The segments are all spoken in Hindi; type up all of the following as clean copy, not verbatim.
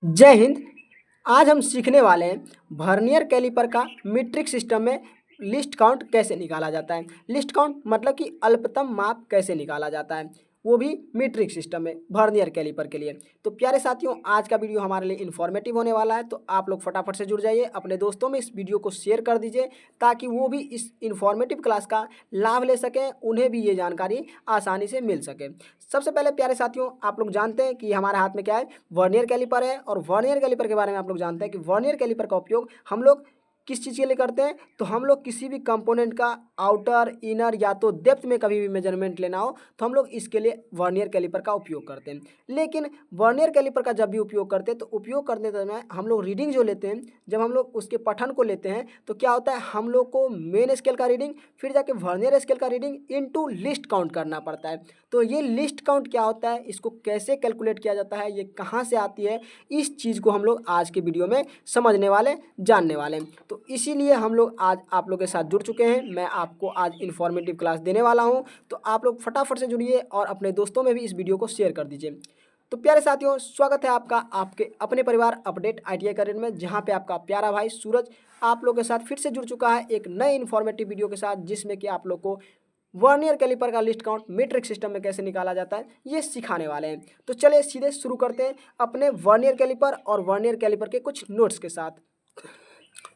जय हिंद। आज हम सीखने वाले हैं वर्नियर कैलिपर का मीट्रिक सिस्टम में लिस्ट काउंट कैसे निकाला जाता है। लिस्ट काउंट मतलब कि अल्पतम माप कैसे निकाला जाता है, वो भी मीट्रिक सिस्टम में वर्नियर कैलिपर के लिए। तो प्यारे साथियों, आज का वीडियो हमारे लिए इन्फॉर्मेटिव होने वाला है, तो आप लोग फटाफट से जुड़ जाइए, अपने दोस्तों में इस वीडियो को शेयर कर दीजिए ताकि वो भी इस इन्फॉर्मेटिव क्लास का लाभ ले सकें, उन्हें भी ये जानकारी आसानी से मिल सके। सबसे पहले प्यारे साथियों, आप लोग जानते हैं कि हमारे हाथ में क्या है, वर्नियर कैलिपर है। और वर्नियर कैलिपर के बारे में आप लोग जानते हैं कि वर्नियर कैलिपर का उपयोग हम लोग किस चीज़ के लिए करते हैं, तो हम लोग किसी भी कंपोनेंट का आउटर इनर या तो डेप्थ में कभी भी मेजरमेंट लेना हो तो हम लोग इसके लिए वर्नियर कैलिपर का उपयोग करते हैं। लेकिन वर्नियर कैलिपर का जब भी उपयोग करते हैं तो उपयोग करने समय हम लोग रीडिंग जो लेते हैं, जब हम लोग उसके पठन को लेते हैं तो क्या होता है, हम लोग को मेन स्केल का रीडिंग फिर जाके वर्नियर स्केल का रीडिंग इनटू लिस्ट काउंट करना पड़ता है। तो ये लिस्ट काउंट क्या होता है, इसको कैसे कैलकुलेट किया जाता है, ये कहाँ से आती है, इस चीज़ को हम लोग आज के वीडियो में समझने वाले, जानने वाले हैं। तो इसीलिए हम लोग आज आप लोग के साथ जुड़ चुके हैं। मैं आपको आज इन्फॉर्मेटिव क्लास देने वाला हूं, तो आप लोग फटाफट से जुड़िए और अपने दोस्तों में भी इस वीडियो को शेयर कर दीजिए। तो प्यारे साथियों, स्वागत है आपका आपके अपने परिवार अपडेट ITI करियर में, जहां पे आपका प्यारा भाई सूरज आप लोग के साथ फिर से जुड़ चुका है एक नए इन्फॉर्मेटिव वीडियो के साथ, जिसमें कि आप लोग को वर्नियर कैलिपर का लिस्ट काउंट मीट्रिक सिस्टम में कैसे निकाला जाता है ये सिखाने वाले हैं। तो चलिए सीधे शुरू करते हैं अपने वर्नियर कैलिपर और वर्नियर कैलिपर के कुछ नोट्स के साथ।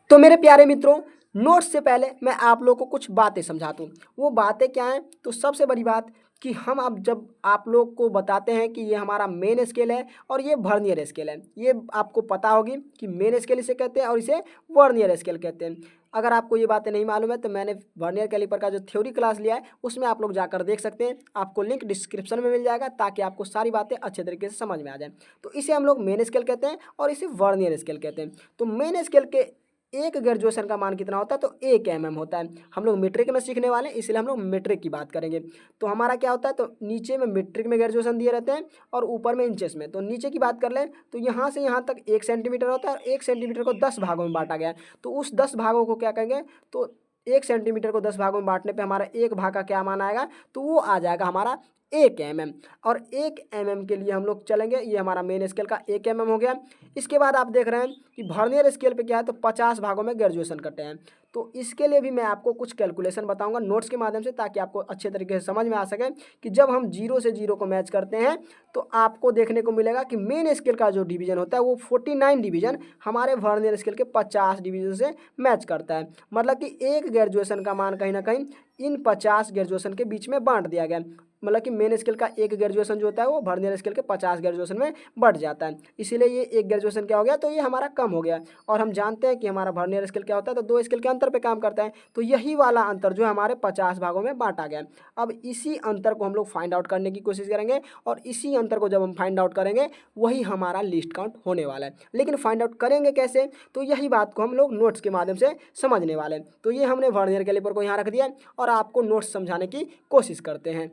तो मेरे प्यारे मित्रों, नोट्स से पहले मैं आप लोगों को कुछ बातें समझा दूँ। वो बातें क्या हैं, तो सबसे बड़ी बात कि हम अब जब आप लोग को बताते हैं कि ये हमारा मेन स्केल है और ये वर्नियर स्केल है, ये आपको पता होगी कि मेन स्केल इसे कहते हैं और इसे वर्नियर स्केल कहते हैं। अगर आपको ये बातें नहीं मालूम है तो मैंने वर्नियर कैलिपर का जो थ्योरी क्लास लिया है उसमें आप लोग जाकर देख सकते हैं, आपको लिंक डिस्क्रिप्शन में मिल जाएगा ताकि आपको सारी बातें अच्छे तरीके से समझ में आ जाए। तो इसे हम लोग मेन स्केल कहते हैं और इसे वर्नियर स्केल कहते हैं। तो मेन स्केल के एक ग्रेजुएशन का मान कितना होता है, तो 1 mm होता है। हम लोग मीट्रिक में सीखने वाले हैं, इसलिए हम लोग मीट्रिक की बात करेंगे। तो हमारा क्या होता है, तो नीचे में मीट्रिक में ग्रेजुएशन दिए रहते हैं और ऊपर में इंचेस में। तो नीचे की बात कर लें तो यहाँ से यहाँ तक 1 सेंटीमीटर होता है और 1 सेंटीमीटर को 10 भागों में बांटा गया है। तो उस 10 भागों को क्या कहेंगे, तो 1 सेंटीमीटर को 10 भागों में बांटने पे हमारा एक भाग का क्या मान आएगा, तो वो आ जाएगा हमारा 1 mm। और 1 mm के लिए हम लोग चलेंगे, ये हमारा मेन स्केल का 1 mm हो गया। इसके बाद आप देख रहे हैं कि वर्नियर स्केल पे क्या है, तो 50 भागों में ग्रेजुएशन कटे हैं। तो इसके लिए भी मैं आपको कुछ कैलकुलेशन बताऊंगा नोट्स के माध्यम से, ताकि आपको अच्छे तरीके से समझ में आ सके कि जब हम 0 से 0 को मैच करते हैं तो आपको देखने को मिलेगा कि मेन स्केल का जो डिवीजन होता है वो 49 डिवीजन हमारे वर्नियर स्केल के 50 डिवीजन से मैच करता है। मतलब कि एक ग्रेजुएशन का मान कहीं ना कहीं इन 50 ग्रेजुएशन के बीच में बांट दिया गया। मतलब कि मेन स्केल का एक ग्रेजुएशन जो होता है वो वर्नियर स्केल के 50 ग्रेजुएशन में बढ़ जाता है, इसीलिए ये एक ग्रेजुएशन क्या हो गया, तो ये हमारा कम हो गया। और हम जानते हैं कि हमारा वर्नियर स्केल क्या होता है, तो 2 स्केल के अंतर पे काम करता है। तो यही वाला अंतर जो हमारे 50 भागों में बांटा गया। अब इसी अंतर को हम लोग फाइंड आउट करने की कोशिश करेंगे और इसी अंतर को जब हम फाइंड आउट करेंगे वही हमारा लिस्ट काउंट होने वाला है। लेकिन फाइंड आउट करेंगे कैसे, तो यही बात को हम लोग नोट्स के माध्यम से समझने वाले हैं। तो ये हमने वर्नियर कैलिपर को यहाँ रख दिया और आपको नोट्स समझाने की कोशिश करते हैं।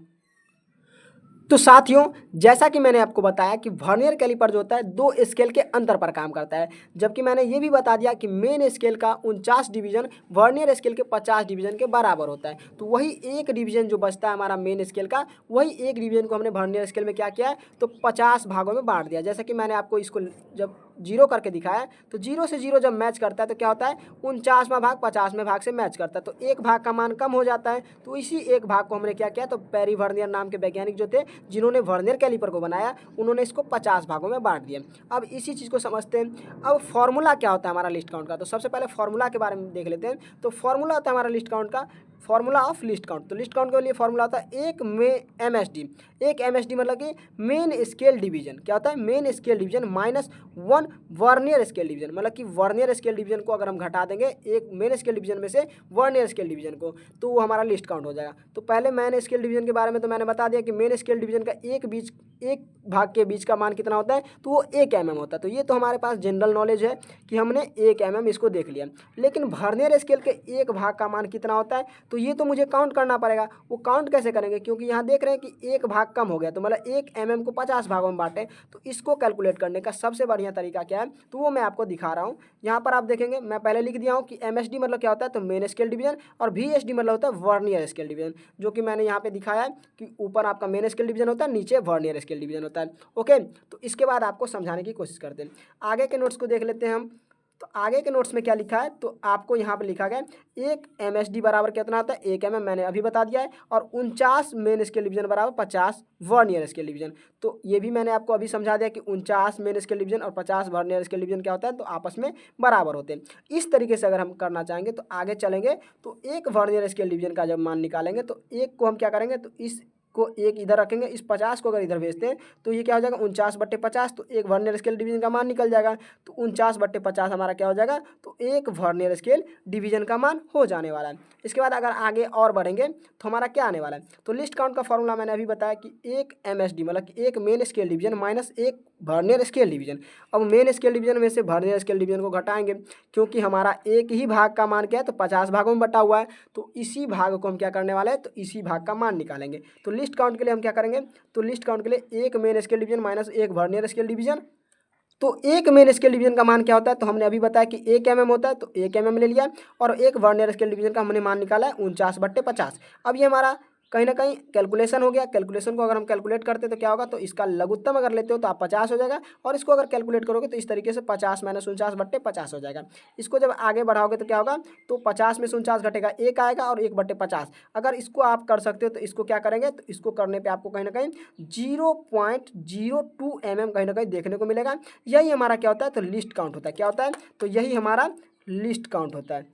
तो साथियों, जैसा कि मैंने आपको बताया कि वर्नियर कैलिपर जो होता है 2 स्केल के अंतर पर काम करता है, जबकि मैंने ये भी बता दिया कि मेन स्केल का 49 डिवीजन वर्नियर स्केल के 50 डिवीजन के बराबर होता है। तो वही एक डिवीजन जो बचता है हमारा मेन स्केल का, वही एक डिवीजन को हमने वर्नियर स्केल में क्या किया है, तो 50 भागों में बांट दिया। जैसा कि मैंने आपको इसको जब 0 करके दिखाया, तो 0 से 0 जब मैच करता है तो क्या होता है, 49वां भाग 50वें भाग से मैच करता है, तो एक भाग का मान कम हो जाता है। तो इसी एक भाग को हमने क्या किया, तो पेरी वर्नियर नाम के वैज्ञानिक जो थे जिन्होंने वर्नियर कैलिपर को बनाया, उन्होंने इसको 50 भागों में बांट दिया। अब इसी चीज़ को समझते हैं। अब फॉर्मूला क्या होता है हमारा लिस्ट काउंट का, तो सबसे पहले फॉर्मूला के बारे में देख लेते हैं। तो फॉर्मूला होता है हमारा लिस्ट काउंट का, फॉर्मूला ऑफ लिस्ट काउंट। तो लिस्ट काउंट के लिए फॉर्मूला होता है 1 में MSD। 1 MSD मतलब कि मेन स्केल डिवीजन। क्या होता है, main scale division minus 1 vernier scale division. मतलब कि वर्नियर स्केल डिवीजन को अगर हम घटा देंगे एक मेन स्केल डिवीजन में से वर्नियर स्केल डिवीजन को, तो वो हमारा लिस्ट काउंट हो जाएगा। तो पहले मेन स्केल डिवीजन के बारे में तो मैंने बता दिया कि मेन स्केल डिवीजन का एक भाग के बीच का मान कितना होता है, तो वो 1 mm होता है। तो ये तो हमारे पास जनरल नॉलेज है कि हमने 1 mm इसको देख लिया। लेकिन वर्नियर स्केल के एक भाग का मान कितना होता है, तो ये तो मुझे काउंट करना पड़ेगा। वो काउंट कैसे करेंगे, क्योंकि यहाँ देख रहे हैं कि एक भाग कम हो गया, तो मतलब 1 mm को 50 भागों में बांटें। तो इसको कैलकुलेट करने का सबसे बढ़िया तरीका क्या है, तो वो मैं आपको दिखा रहा हूँ। यहाँ पर आप देखेंगे मैं पहले लिख दिया हूँ कि MSD मतलब क्या होता है, तो मेन स्केल डिवीजन, और VSD मतलब होता है वर्नियर स्केल डिवीजन, जो कि मैंने यहाँ पे दिखाया है कि ऊपर आपका मेन स्केल डिवीजन होता है, नीचे वर्नियर स्केल डिवीजन होता है। ओके, तो इसके बाद आपको समझाने की कोशिश करते हैं। आगे के नोट्स को देख लेते हैं हम। तो आगे के नोट्स में क्या लिखा है, तो आपको यहाँ पे लिखा गया 1 MSD बराबर कितना होता है, 1 mm मैंने अभी बता दिया है, और 49 मेन स्केल डिवीजन बराबर 50 वर्नियर स्केल डिवीजन। तो ये भी मैंने आपको अभी समझा दिया कि 49 मेन स्केल डिवीजन और 50 वर्नियर स्केल डिवीजन क्या होता है, तो आपस में बराबर होते हैं। इस तरीके से अगर हम करना चाहेंगे तो आगे चलेंगे, तो एक वर्नियर स्केल डिवीजन का जब मान निकालेंगे तो एक को हम क्या करेंगे, तो इस को एक इधर रखेंगे, इस 50 को अगर इधर भेजते हैं तो ये क्या हो जाएगा 49/50, तो एक वर्नियर स्केल डिवीजन का मान निकल जाएगा। तो 49/50 हमारा क्या हो जाएगा, तो एक वर्नियर स्केल डिवीजन का मान हो जाने वाला है। इसके बाद अगर आगे और बढ़ेंगे तो हमारा क्या आने वाला है, तो लिस्ट काउंट का फॉर्मूला मैंने अभी बताया कि 1 MSD मतलब कि एक मेन स्केल डिवीजन माइनस एक वर्नियर स्केल डिवीजन। अब मेन स्केल डिवीजन में से वर्नियर स्केल डिवीजन को घटाएंगे, क्योंकि हमारा एक ही भाग का मान क्या है, तो 50 भागों में बटा हुआ है, तो इसी भाग को हम क्या करने वाले हैं, तो इसी भाग का मान निकालेंगे। तो लिस्ट काउंट के लिए हम क्या करेंगे, तो लिस्ट काउंट के लिए एक मेन स्केल डिवीजन माइनस एक वर्नियर स्केल डिवीजन। तो एक मेन स्केल डिवीजन का मान क्या होता है, तो हमने अभी बताया कि 1 mm होता है, तो 1 mm ले लिया, और एक वर्नियर स्केल डिवीजन का हमने मान निकाला है 49/50। अब ये हमारा कहीं ना कहीं कैलकुलेशन हो गया। कैलकुलेशन को अगर हम कैलकुलेट करते तो क्या होगा, तो इसका लघुत्तम अगर लेते हो तो आप 50 हो जाएगा, और इसको अगर कैलकुलेट करोगे तो इस तरीके से 50 - 49/50 हो जाएगा। इसको जब आगे बढ़ाओगे तो क्या होगा, तो 50 में से 49 घटेगा, एक आएगा, और 1/50। अगर इसको आप कर सकते हो तो इसको क्या करेंगे, तो इसको करने पर आपको कहीं ना कहीं 0.02 mm कहीं ना कहीं देखने को मिलेगा। यही हमारा क्या होता है, तो लिस्ट काउंट होता है। क्या होता है, तो यही हमारा लिस्ट काउंट होता है।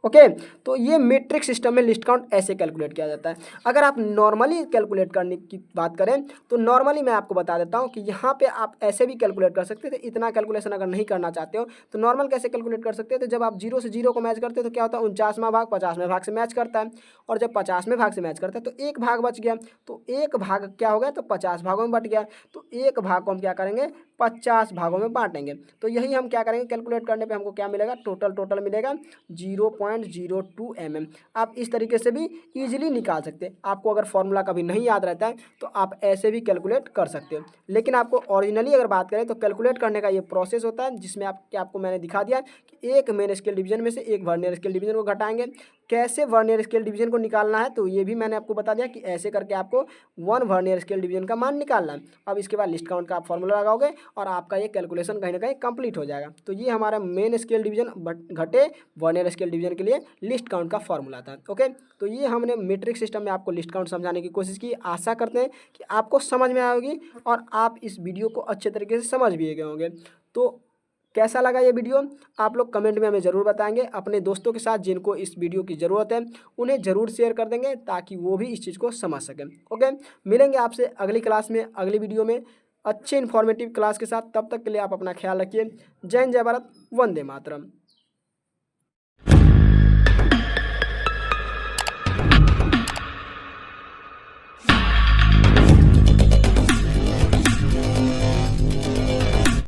ओके, तो ये मीट्रिक सिस्टम में लिस्ट काउंट ऐसे कैलकुलेट किया जाता है। अगर आप नॉर्मली कैलकुलेट करने की बात करें तो नॉर्मली मैं आपको बता देता हूँ कि यहाँ पे आप ऐसे भी कैलकुलेट कर सकते थे। इतना कैलकुलेशन अगर नहीं करना चाहते हो तो नॉर्मल कैसे कैलकुलेट कर सकते हो, तो जब आप 0 से 0 को मैच करते हो तो क्या होता है, 49वां भाग 50वें भाग से मैच करता है, और जब 50वें भाग से मैच करता है तो एक भाग बच गया, तो एक भाग क्या हो गया, तो 50 भागों में बट गया, तो एक भाग को हम क्या करेंगे, 50 भागों में बांटेंगे। तो यही हम क्या करेंगे, कैलकुलेट करने पे हमको क्या मिलेगा, टोटल मिलेगा 0.02 mm। आप इस तरीके से भी इजीली निकाल सकते हैं। आपको अगर फॉर्मूला कभी नहीं याद रहता है तो आप ऐसे भी कैलकुलेट कर सकते हो। लेकिन आपको ओरिजिनली अगर बात करें तो कैलकुलेट करने का ये प्रोसेस होता है, जिसमें आपको मैंने दिखा दिया कि एक मेन स्केल डिवीजन में से एक वर्नियर स्केल डिवीजन को घटाएंगे। कैसे वर्नियर स्केल डिवीजन को निकालना है, तो ये भी मैंने आपको बता दिया कि ऐसे करके आपको 1 वर्नियर स्केल डिवीजन का मान निकालना है। अब इसके बाद लिस्ट काउंट का आप फॉर्मूला लगाओगे और आपका ये कैलकुलेशन कहीं ना कहीं कंप्लीट हो जाएगा। तो ये हमारा मेन स्केल डिवीजन घटे वर्नियर स्केल डिवीजन के लिए लिस्ट काउंट का फॉर्मूला था। ओके, तो ये हमने मीट्रिक सिस्टम में आपको लिस्ट काउंट समझाने की कोशिश की। आशा करते हैं कि आपको समझ में आएगी और आप इस वीडियो को अच्छे तरीके से समझ भी गए होंगे। तो कैसा लगा ये वीडियो, आप लोग कमेंट में हमें ज़रूर बताएंगे। अपने दोस्तों के साथ जिनको इस वीडियो की ज़रूरत है उन्हें ज़रूर शेयर कर देंगे, ताकि वो भी इस चीज़ को समझ सकें। ओके, मिलेंगे आपसे अगली क्लास में, अगली वीडियो में अच्छे इन्फॉर्मेटिव क्लास के साथ। तब तक के लिए आप अपना ख्याल रखिए। जय हिंद, जय भारत, वंदे मातरम।